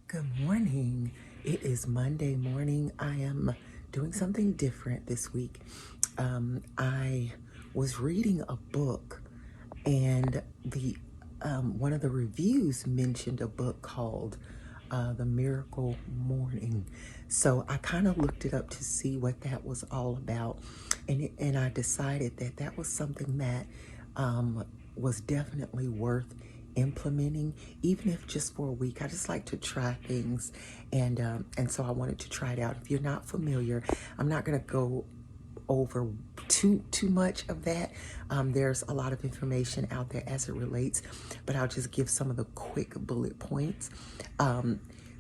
Good morning. It is Monday morning. I am doing something different this week. I was reading a book, and the one of the reviews mentioned a book called The Miracle Morning. So I kind of looked it up to see what that was all about, and I decided that that was something that was definitely worth implementing, even if just for a week. I just like to try things, and so I wanted to try it out. If you're not familiar, I'm not going to go over too much of that. There's a lot of information out there as it relates, but I'll just give some of the quick bullet points.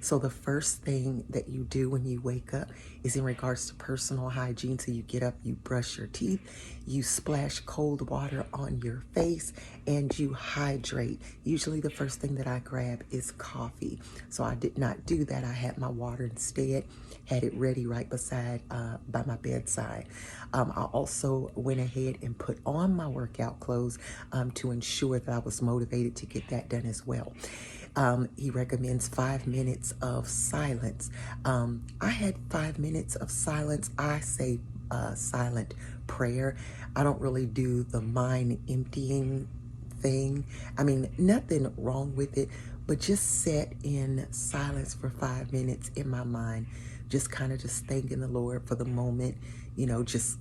So the first thing that you do when you wake up is in regards to personal hygiene. So you get up, you brush your teeth, you splash cold water on your face, and you hydrate. Usually the first thing that I grab is coffee. So I did not do that. I had my water instead, had it ready right beside by my bedside. I also went ahead and put on my workout clothes to ensure that I was motivated to get that done as well. He recommends 5 minutes of silence. I had 5 minutes of silence. I say silent prayer. I don't really do the mind emptying thing. I mean, nothing wrong with it, but just sit in silence for 5 minutes in my mind, just kind of just thanking the Lord for the moment, just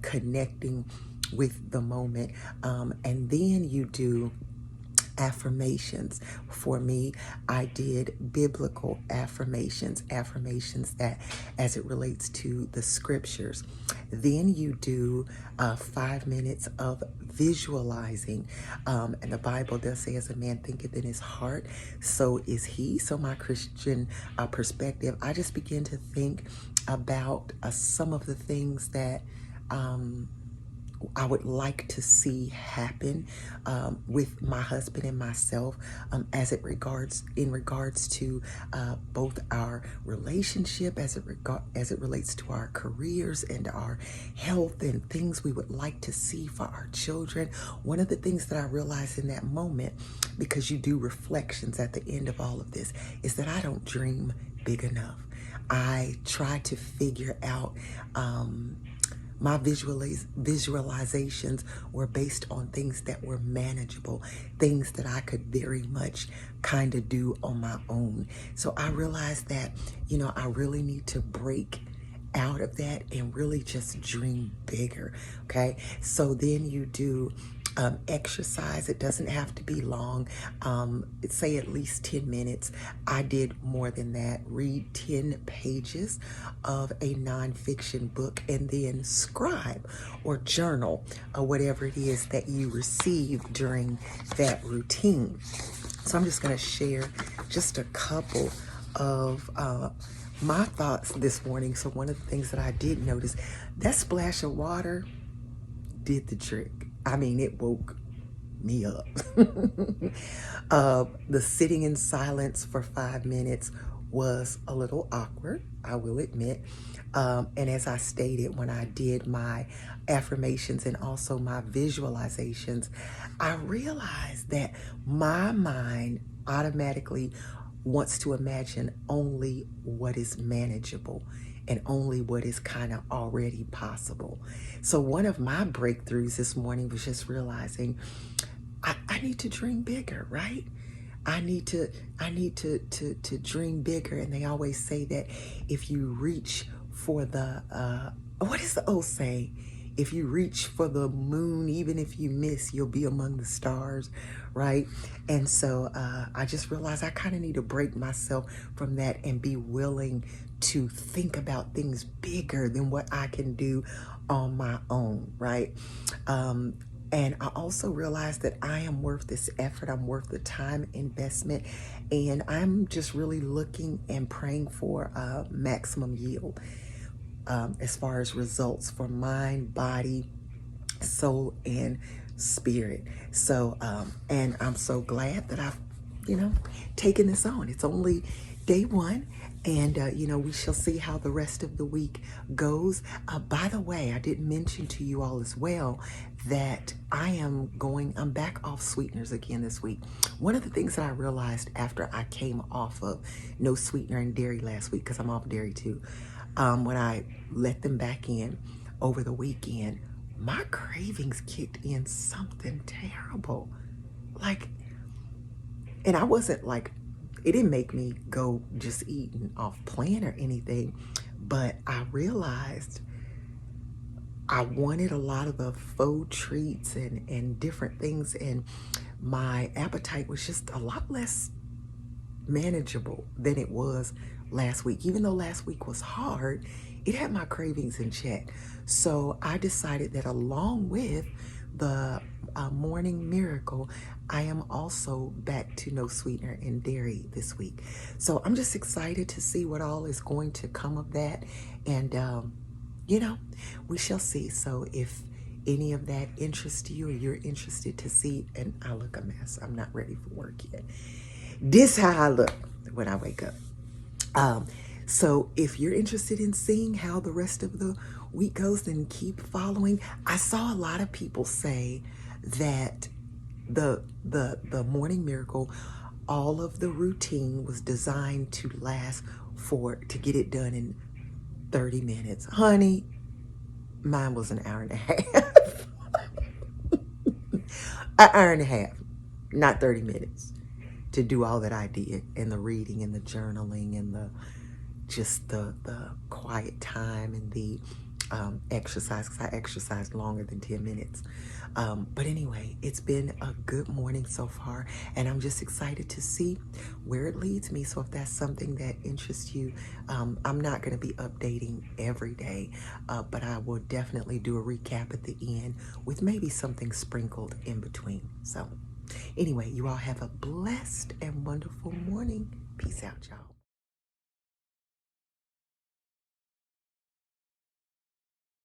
connecting with the moment. And then you do affirmations. For me, I did biblical affirmations that as it relates to the scriptures. Then you do 5 minutes of visualizing. And the Bible does say, as a man thinketh in his heart, so is he. So my Christian perspective, I just begin to think about some of the things that I would like to see happen with my husband and myself, as it regards to both our relationship, as it relates to our careers and our health and things we would like to see for our children. One of the things that I realized in that moment, because you do reflections at the end of all of this, is that I don't dream big enough. I try to figure out my visualizations were based on things that were manageable, things that I could very much kind of do on my own. So I realized that, I really need to break out of that and really just dream bigger. Okay. So then you do exercise. It doesn't have to be long. Say at least 10 minutes. I did more than that. Read 10 pages of a nonfiction book and then scribe or journal or whatever it is that you receive during that routine. So I'm just going to share just a couple of my thoughts this morning. So one of the things that I did notice, that splash of water did the trick. I mean, it woke me up. The sitting in silence for 5 minutes was a little awkward, I will admit. And as I stated, when I did my affirmations and also my visualizations, I realized that my mind automatically wants to imagine only what is manageable and only what is kind of already possible. So one of my breakthroughs this morning was just realizing I need to dream bigger, right? I need to dream bigger. And they always say that if you reach for the what is the old saying? If you reach for the moon, even if you miss, you'll be among the stars, right? And so I just realized I kind of need to break myself from that and be willing to think about things bigger than what I can do on my own, right? And I also realized that I am worth this effort. I'm worth the time investment. And I'm just really looking and praying for maximum yield as far as results for mind, body, soul, and spirit. So, and I'm so glad that I've taking this on. It's only day one, and we shall see how the rest of the week goes. By the way, I didn't mention to you all as well that I'm back off sweeteners again this week. One of the things that I realized after I came off of no sweetener and dairy last week, because I'm off dairy too, when I let them back in over the weekend, my cravings kicked in something terrible. And I wasn't it didn't make me go just eating off plan or anything, but I realized I wanted a lot of the faux treats and different things, and my appetite was just a lot less manageable than it was last week. Even though last week was hard, it had my cravings in check. So I decided that along with the morning miracle, I am also back to no sweetener and dairy this week. So I'm just excited to see what all is going to come of that. And, we shall see. So if any of that interests you or you're interested to see, and I look a mess. I'm not ready for work yet. This how I look when I wake up. So if you're interested in seeing how the rest of the week goes, then keep following. I saw a lot of people say that the morning miracle, all of the routine was designed to to get it done in 30 minutes. Honey, mine was an hour and a half. An hour and a half, not 30 minutes, to do all that I did, and the reading and the journaling and the quiet time and the exercise, because I exercised longer than 10 minutes. But anyway, it's been a good morning so far, and I'm just excited to see where it leads me. So if that's something that interests you, I'm not going to be updating every day, but I will definitely do a recap at the end with maybe something sprinkled in between. So anyway, you all have a blessed and wonderful morning. Peace out, y'all.